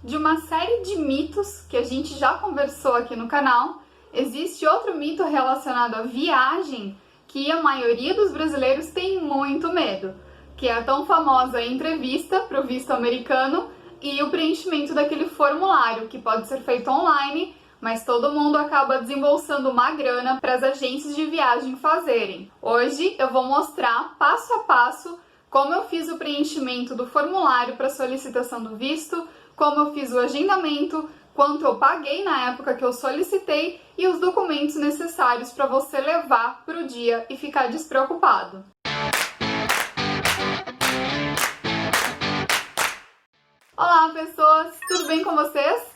de uma série de mitos que a gente já conversou aqui no canal. Existe outro mito relacionado à viagem que a maioria dos brasileiros tem muito medo, que é a tão famosa entrevista para o visto americano e o preenchimento daquele formulário que pode ser feito online, mas todo mundo acaba desembolsando uma grana para as agências de viagem fazerem. Hoje eu vou mostrar passo a passo como eu fiz o preenchimento do formulário para solicitação do visto, como eu fiz o agendamento, quanto eu paguei na época que eu solicitei e os documentos necessários para você levar para o dia e ficar despreocupado. Olá pessoas, tudo bem com vocês?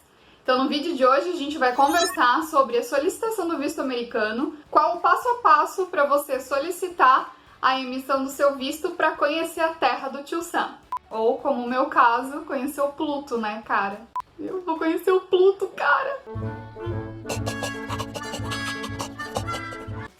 Então no vídeo de hoje a gente vai conversar sobre a solicitação do visto americano, qual o passo a passo para você solicitar a emissão do seu visto para conhecer a terra do Tio Sam. Ou, como o meu caso, conhecer o Pluto, né, cara? Eu vou conhecer o Pluto, cara!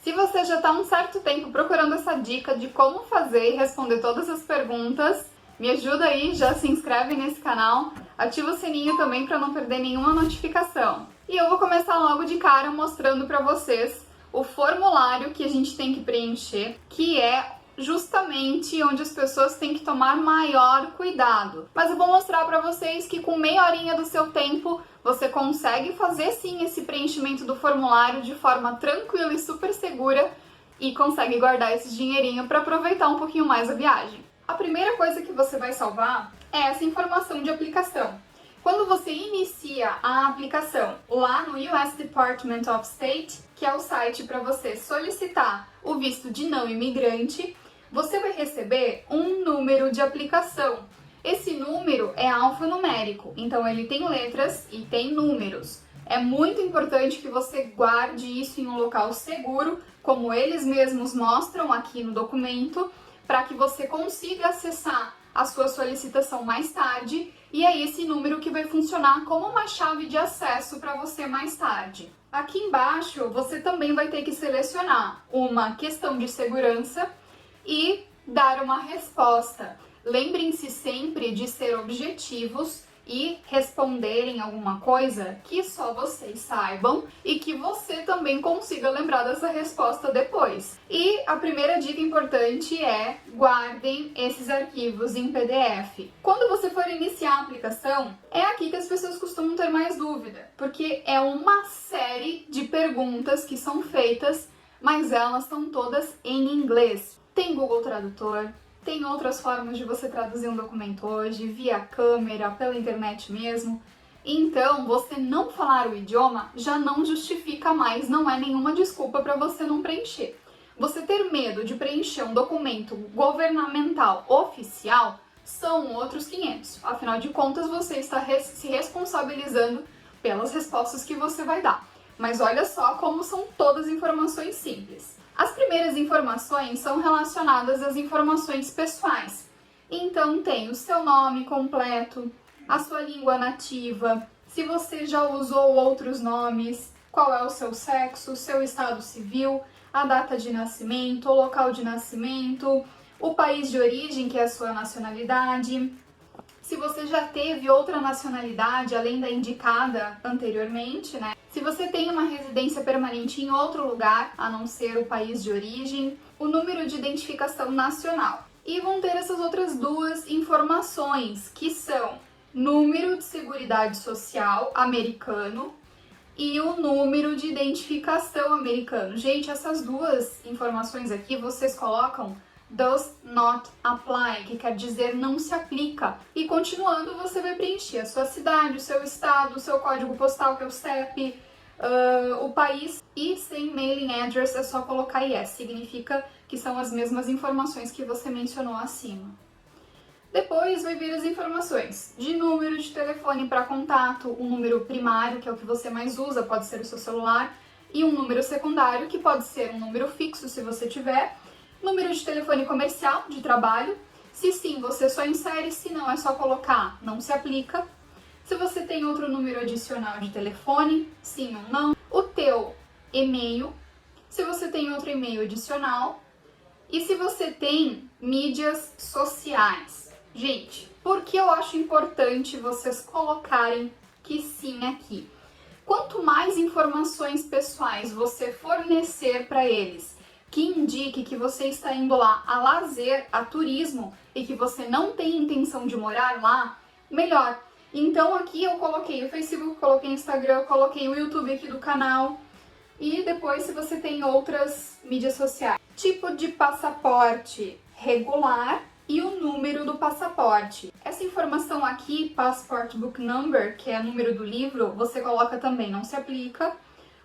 Se você já está há um certo tempo procurando essa dica de como fazer e responder todas as perguntas, me ajuda aí, já se inscreve nesse canal, ativa o sininho também para não perder nenhuma notificação. E eu vou começar logo de cara mostrando para vocês o formulário que a gente tem que preencher, que é justamente onde as pessoas têm que tomar maior cuidado. Mas eu vou mostrar para vocês que com meia horinha do seu tempo você consegue fazer sim esse preenchimento do formulário de forma tranquila e super segura e consegue guardar esse dinheirinho para aproveitar um pouquinho mais a viagem. A primeira coisa que você vai salvar é essa informação de aplicação. Quando você inicia a aplicação lá no US Department of State, que é o site para você solicitar o visto de não imigrante, você vai receber um número de aplicação. Esse número é alfanumérico, então ele tem letras e tem números. É muito importante que você guarde isso em um local seguro, como eles mesmos mostram aqui no documento, para que você consiga acessar a sua solicitação mais tarde, e é esse número que vai funcionar como uma chave de acesso para você mais tarde. Aqui embaixo você também vai ter que selecionar uma questão de segurança e dar uma resposta. Lembrem-se sempre de ser objetivos e responderem alguma coisa que só vocês saibam e que você também consiga lembrar dessa resposta depois. E a primeira dica importante é guardem esses arquivos em PDF. Quando você for iniciar a aplicação, é aqui que as pessoas costumam ter mais dúvida, porque é uma série de perguntas que são feitas, mas elas estão todas em inglês. Tem Google Tradutor, tem outras formas de você traduzir um documento hoje, via câmera, pela internet mesmo. Então, você não falar o idioma já não justifica mais, não é nenhuma desculpa para você não preencher. Você ter medo de preencher um documento governamental oficial são outros 500. Afinal de contas, você está se responsabilizando pelas respostas que você vai dar. Mas olha só como são todas informações simples. As primeiras informações são relacionadas às informações pessoais. Então tem o seu nome completo, a sua língua nativa, se você já usou outros nomes, qual é o seu sexo, seu estado civil, a data de nascimento, o local de nascimento, o país de origem, que é a sua nacionalidade. Se você já teve outra nacionalidade além da indicada anteriormente, né? Se você tem uma residência permanente em outro lugar, a não ser o país de origem, o número de identificação nacional. E vão ter essas outras duas informações, que são número de seguridade social americano e o número de identificação americano. Gente, essas duas informações aqui vocês colocam does not apply, que quer dizer não se aplica. E continuando, você vai preencher a sua cidade, o seu estado, o seu código postal, que é o CEP, o país, e sem mailing address é só colocar yes, significa que são as mesmas informações que você mencionou acima. Depois vai vir as informações de número de telefone para contato, um número primário, que é o que você mais usa, pode ser o seu celular, e um número secundário, que pode ser um número fixo se você tiver, número de telefone comercial, de trabalho. Se sim, você só insere, se não, é só colocar não se aplica. Se você tem outro número adicional de telefone, sim ou não. O teu e-mail, se você tem outro e-mail adicional. E se você tem mídias sociais. Gente, por que eu acho importante vocês colocarem que sim aqui? Quanto mais informações pessoais você fornecer para eles, que indique que você está indo lá a lazer, a turismo e que você não tem intenção de morar lá, melhor. Então aqui eu coloquei o Facebook, coloquei o Instagram, coloquei o YouTube aqui do canal e depois se você tem outras mídias sociais. Tipo de passaporte regular e o número do passaporte. Essa informação aqui, Passport Book Number, que é o número do livro, você coloca também, não se aplica.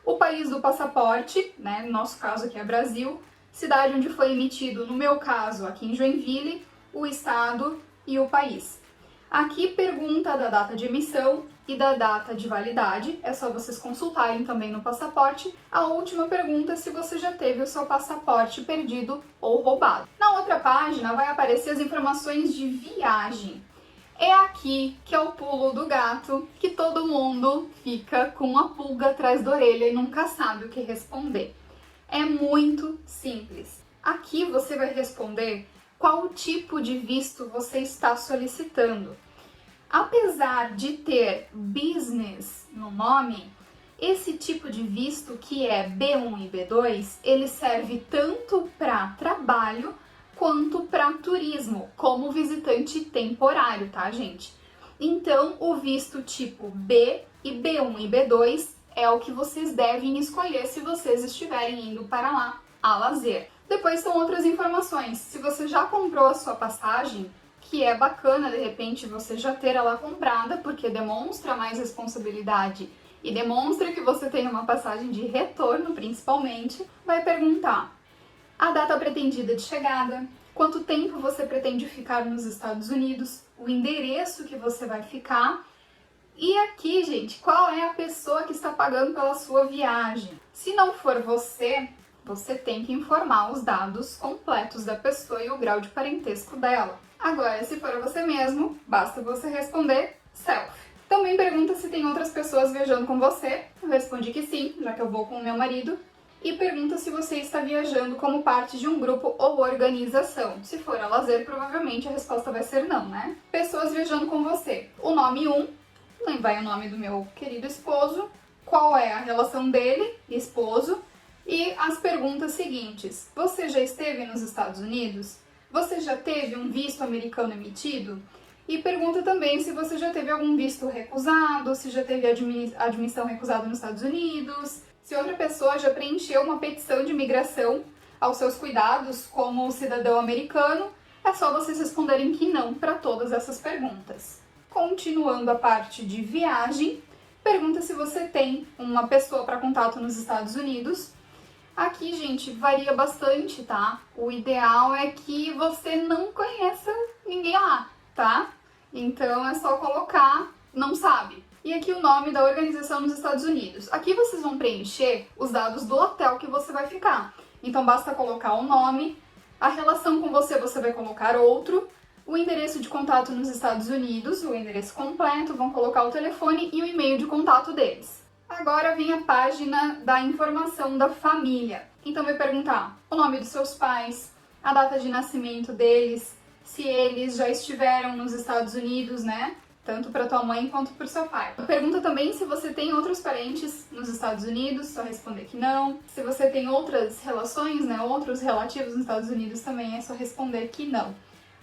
O país do passaporte, né, no nosso caso aqui é Brasil, cidade onde foi emitido, no meu caso aqui em Joinville, o estado e o país. Aqui pergunta da data de emissão e da data de validade, é só vocês consultarem também no passaporte. A última pergunta é se você já teve o seu passaporte perdido ou roubado. Na outra página vai aparecer as informações de viagem. É aqui que é o pulo do gato, que todo mundo fica com a pulga atrás da orelha e nunca sabe o que responder. É muito simples. Aqui você vai responder qual tipo de visto você está solicitando. Apesar de ter business no nome, esse tipo de visto, que é B1 e B2, ele serve tanto para trabalho quanto para turismo, como visitante temporário, tá, gente? Então, o visto tipo B e B1 e B2 é o que vocês devem escolher se vocês estiverem indo para lá a lazer. Depois são outras informações. Se você já comprou a sua passagem, que é bacana de repente você já ter ela comprada, porque demonstra mais responsabilidade e demonstra que você tem uma passagem de retorno, principalmente, vai perguntar a data pretendida de chegada, quanto tempo você pretende ficar nos Estados Unidos, o endereço que você vai ficar e aqui, gente, qual é a pessoa que está pagando pela sua viagem. Se não for você, você tem que informar os dados completos da pessoa e o grau de parentesco dela. Agora, se for você mesmo, basta você responder self. Também pergunta se tem outras pessoas viajando com você. Eu respondi que sim, já que eu vou com o meu marido. E pergunta se você está viajando como parte de um grupo ou organização. Se for a lazer, provavelmente a resposta vai ser não, né? Pessoas viajando com você. O nome 1, vai o nome do meu querido esposo, qual é a relação dele, esposo, e as perguntas seguintes. Você já esteve nos Estados Unidos? Você já teve um visto americano emitido? E pergunta também se você já teve algum visto recusado, se já teve admissão recusada nos Estados Unidos, se outra pessoa já preencheu uma petição de imigração aos seus cuidados como cidadão americano. É só vocês responderem que não para todas essas perguntas. Continuando a parte de viagem, pergunta se você tem uma pessoa para contato nos Estados Unidos. Aqui, gente, varia bastante, tá? O ideal é que você não conheça ninguém lá, tá? Então é só colocar não sabe. E aqui o nome da organização nos Estados Unidos. Aqui vocês vão preencher os dados do hotel que você vai ficar. Então basta colocar o nome, a relação com você vai colocar outro, o endereço de contato nos Estados Unidos, o endereço completo, vão colocar o telefone e o e-mail de contato deles. Agora vem a página da informação da família. Então vai perguntar o nome dos seus pais, a data de nascimento deles, se eles já estiveram nos Estados Unidos, né? Tanto para tua mãe quanto para o seu pai. Pergunta também se você tem outros parentes nos Estados Unidos, só responder que não. Se você tem outras relações, né, outros relativos nos Estados Unidos também, é só responder que não.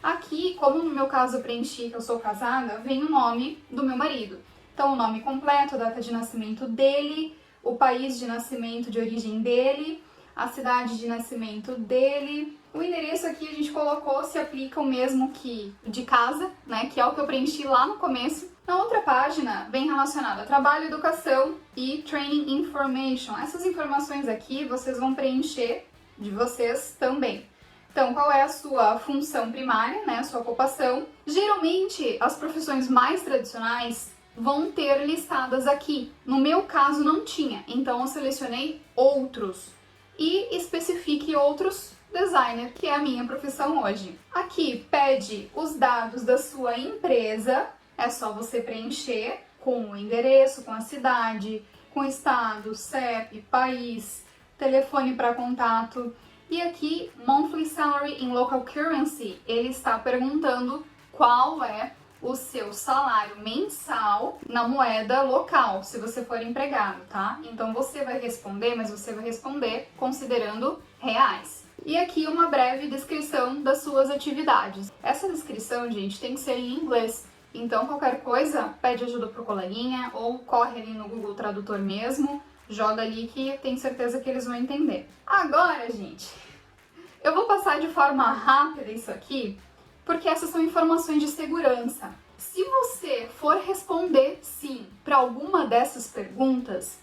Aqui, como no meu caso eu preenchi que eu sou casada, vem o nome do meu marido. Então, o nome completo, a data de nascimento dele, o país de nascimento de origem dele, a cidade de nascimento dele. O endereço aqui a gente colocou, se aplica o mesmo que de casa, né, que é o que eu preenchi lá no começo. Na outra página, vem relacionado a trabalho, educação e training information. Essas informações aqui vocês vão preencher de vocês também. Então, qual é a sua função primária, né, a sua ocupação? Geralmente, as profissões mais tradicionais vão ter listadas aqui. No meu caso, não tinha, então eu selecionei outros e especifique outros designer, que é a minha profissão hoje. Aqui pede os dados da sua empresa, é só você preencher com o endereço, com a cidade, com o estado, CEP, país, telefone para contato. E aqui, monthly salary in local currency, ele está perguntando qual é o seu salário mensal na moeda local, se você for empregado, tá? Então você vai responder, mas você vai responder considerando reais. E aqui uma breve descrição das suas atividades. Essa descrição, gente, tem que ser em inglês. Então qualquer coisa, pede ajuda pro coleguinha ou corre ali no Google Tradutor mesmo, joga ali que tenho certeza que eles vão entender. Agora, gente, eu vou passar de forma rápida isso aqui, porque essas são informações de segurança. Se você for responder sim para alguma dessas perguntas,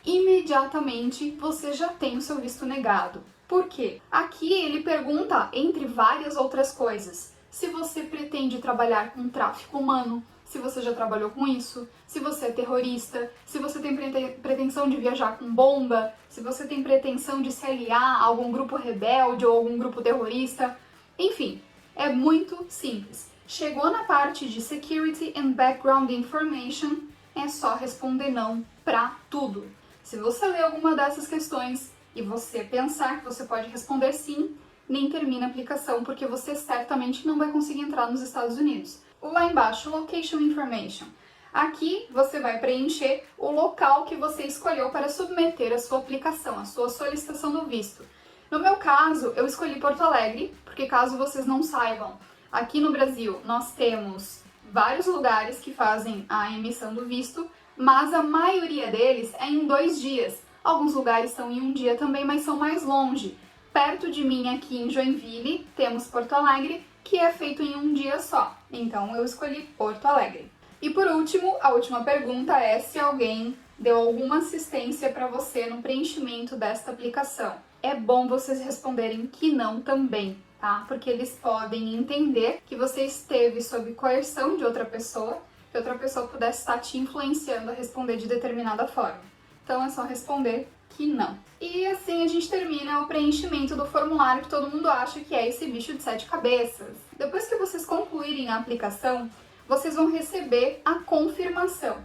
imediatamente você já tem o seu visto negado. Por quê? Aqui ele pergunta, entre várias outras coisas, se você pretende trabalhar com tráfico humano, se você já trabalhou com isso, se você é terrorista, se você tem pretensão de viajar com bomba, se você tem pretensão de se aliar a algum grupo rebelde ou algum grupo terrorista, enfim. É muito simples. Chegou na parte de Security and Background Information, é só responder não para tudo. Se você ler alguma dessas questões e você pensar que você pode responder sim, nem termina a aplicação, porque você certamente não vai conseguir entrar nos Estados Unidos. Lá embaixo, Location Information. Aqui você vai preencher o local que você escolheu para submeter a sua aplicação, a sua solicitação do visto. No meu caso, eu escolhi Porto Alegre, porque caso vocês não saibam, aqui no Brasil nós temos vários lugares que fazem a emissão do visto, mas a maioria deles é em 2 dias. Alguns lugares são em 1 dia também, mas são mais longe. Perto de mim, aqui em Joinville, temos Porto Alegre, que é feito em 1 dia só. Então eu escolhi Porto Alegre. E por último, a última pergunta é se alguém deu alguma assistência para você no preenchimento desta aplicação. É bom vocês responderem que não também, tá? Porque eles podem entender que você esteve sob coerção de outra pessoa, que outra pessoa pudesse estar te influenciando a responder de determinada forma. Então é só responder que não. E assim a gente termina o preenchimento do formulário que todo mundo acha que é esse bicho de 7 cabeças. Depois que vocês concluírem a aplicação, vocês vão receber a confirmação.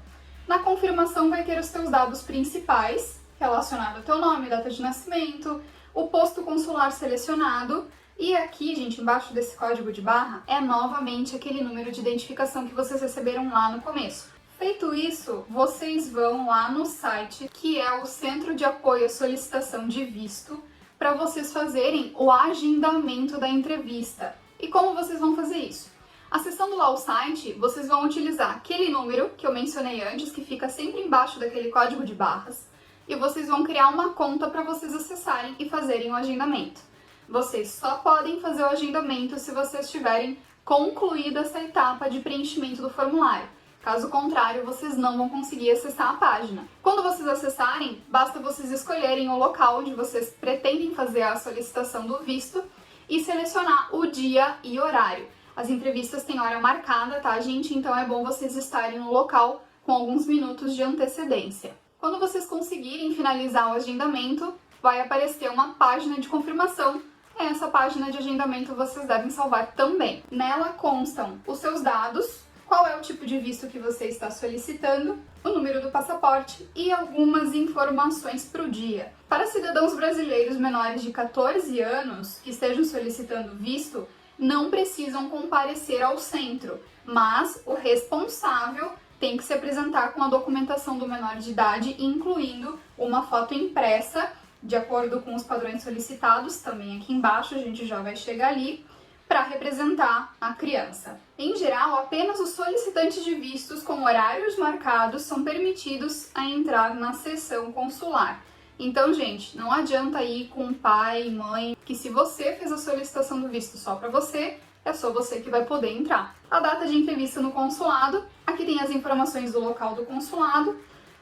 Na confirmação vai ter os seus dados principais, relacionado ao teu nome, data de nascimento, o posto consular selecionado, e aqui, gente, embaixo desse código de barra, é novamente aquele número de identificação que vocês receberam lá no começo. Feito isso, vocês vão lá no site, que é o Centro de Apoio à Solicitação de Visto, para vocês fazerem o agendamento da entrevista. E como vocês vão fazer isso? Acessando lá o site, vocês vão utilizar aquele número que eu mencionei antes, que fica sempre embaixo daquele código de barras, e vocês vão criar uma conta para vocês acessarem e fazerem o agendamento. Vocês só podem fazer o agendamento se vocês tiverem concluído essa etapa de preenchimento do formulário. Caso contrário, vocês não vão conseguir acessar a página. Quando vocês acessarem, basta vocês escolherem o local onde vocês pretendem fazer a solicitação do visto e selecionar o dia e horário. As entrevistas têm hora marcada, tá, gente? Então é bom vocês estarem no local com alguns minutos de antecedência. Quando vocês conseguirem finalizar o agendamento, vai aparecer uma página de confirmação. Essa página de agendamento vocês devem salvar também. Nela constam os seus dados, qual é o tipo de visto que você está solicitando, o número do passaporte e algumas informações para o dia. Para cidadãos brasileiros menores de 14 anos que estejam solicitando visto, não precisam comparecer ao centro, mas o responsável tem que se apresentar com a documentação do menor de idade, incluindo uma foto impressa, de acordo com os padrões solicitados, também aqui embaixo, a gente já vai chegar ali, para representar a criança. Em geral, apenas os solicitantes de vistos com horários marcados são permitidos a entrar na seção consular. Então, gente, não adianta ir com pai e mãe, que se você fez a solicitação do visto só para você, é só você que vai poder entrar. A data de entrevista no consulado, aqui tem as informações do local do consulado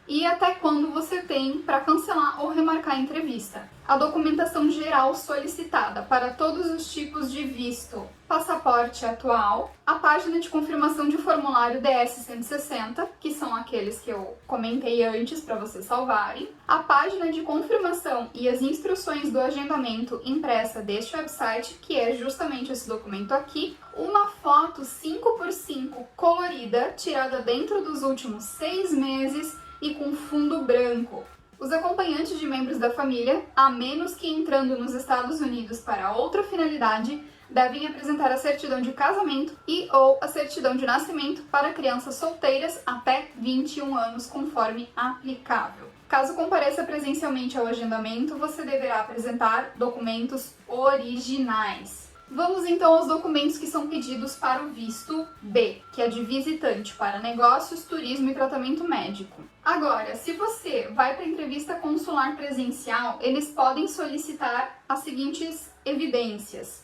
e até quando você tem para cancelar ou remarcar a entrevista. A documentação geral solicitada para todos os tipos de visto, passaporte atual, a página de confirmação de formulário DS-160, que são aqueles que eu comentei antes para vocês salvarem, a página de confirmação e as instruções do agendamento impressa deste website, que é justamente esse documento aqui, uma foto 5x5 colorida, tirada dentro dos últimos 6 meses e com fundo branco. Os acompanhantes de membros da família, a menos que entrando nos Estados Unidos para outra finalidade, devem apresentar a certidão de casamento e ou a certidão de nascimento para crianças solteiras até 21 anos, conforme aplicável. Caso compareça presencialmente ao agendamento, você deverá apresentar documentos originais. Vamos então aos documentos que são pedidos para o visto B, que é de visitante para negócios, turismo e tratamento médico. Agora, se você vai para a entrevista consular presencial, eles podem solicitar as seguintes evidências: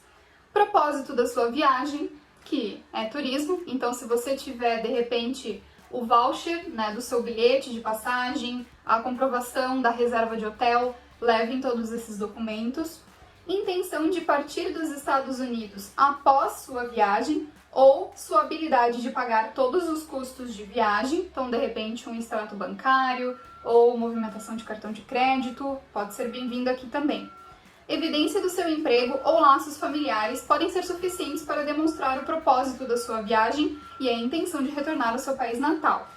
propósito da sua viagem, que é turismo, então se você tiver de repente o voucher, do seu bilhete de passagem, a comprovação da reserva de hotel, levem todos esses documentos. Intenção de partir dos Estados Unidos após sua viagem ou sua habilidade de pagar todos os custos de viagem, então de repente um extrato bancário ou movimentação de cartão de crédito, pode ser bem-vindo aqui também. Evidência do seu emprego ou laços familiares podem ser suficientes para demonstrar o propósito da sua viagem e a intenção de retornar ao seu país natal.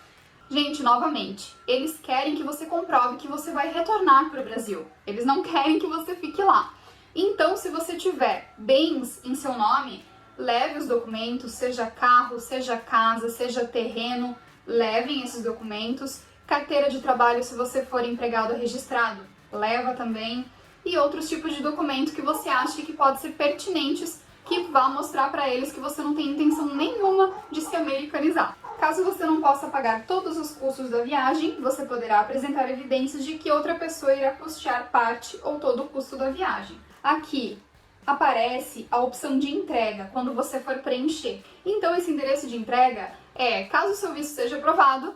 Gente, novamente, eles querem que você comprove que você vai retornar para o Brasil. Eles não querem que você fique lá. Então, se você tiver bens em seu nome, leve os documentos, seja carro, seja casa, seja terreno, levem esses documentos. Carteira de trabalho, se você for empregado registrado, leva também. E outros tipos de documento que você acha que pode ser pertinentes, que vá mostrar para eles que você não tem intenção nenhuma de se americanizar. Caso você não possa pagar todos os custos da viagem, você poderá apresentar evidências de que outra pessoa irá custear parte ou todo o custo da viagem. Aqui aparece a opção de entrega quando você for preencher. Então esse endereço de entrega caso o seu visto seja aprovado,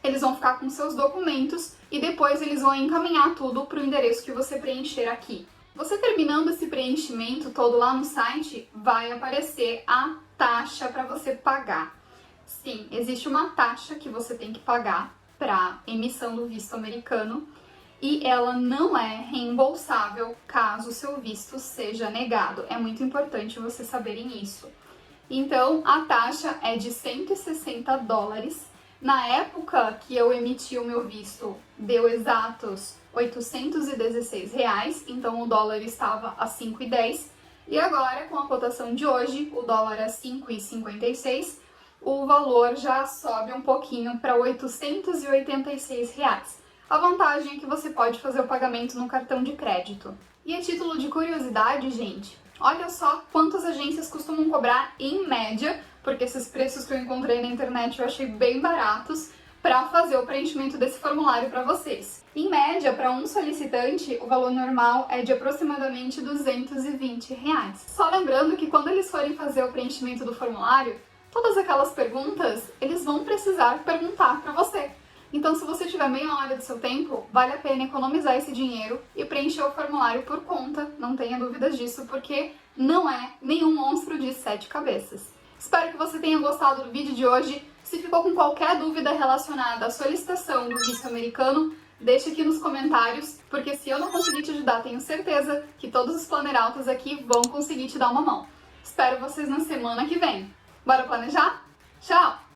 eles vão ficar com seus documentos e depois eles vão encaminhar tudo para o endereço que você preencher aqui. Você terminando esse preenchimento todo lá no site, vai aparecer a taxa para você pagar. Sim, existe uma taxa que você tem que pagar para emissão do visto americano e ela não é reembolsável caso o seu visto seja negado. É muito importante vocês saberem isso. Então, a taxa é de $160. Na época que eu emiti o meu visto, deu exatos R$816, então o dólar estava a 5,10. E agora, com a cotação de hoje, o dólar a 5,56, o valor já sobe um pouquinho para R$886. A vantagem é que você pode fazer o pagamento no cartão de crédito. E a título de curiosidade, gente, olha só quantas agências costumam cobrar em média, porque esses preços que eu encontrei na internet eu achei bem baratos, para fazer o preenchimento desse formulário para vocês. Em média, para um solicitante, o valor normal é de aproximadamente R$220. Só lembrando que quando eles forem fazer o preenchimento do formulário, todas aquelas perguntas, eles vão precisar perguntar para você. Então, se você tiver meia hora do seu tempo, vale a pena economizar esse dinheiro e preencher o formulário por conta, não tenha dúvidas disso, porque não é nenhum monstro de 7 cabeças. Espero que você tenha gostado do vídeo de hoje. Se ficou com qualquer dúvida relacionada à solicitação do visto americano, deixe aqui nos comentários, porque se eu não conseguir te ajudar, tenho certeza que todos os plannerautas aqui vão conseguir te dar uma mão. Espero vocês na semana que vem. Bora planejar? Tchau!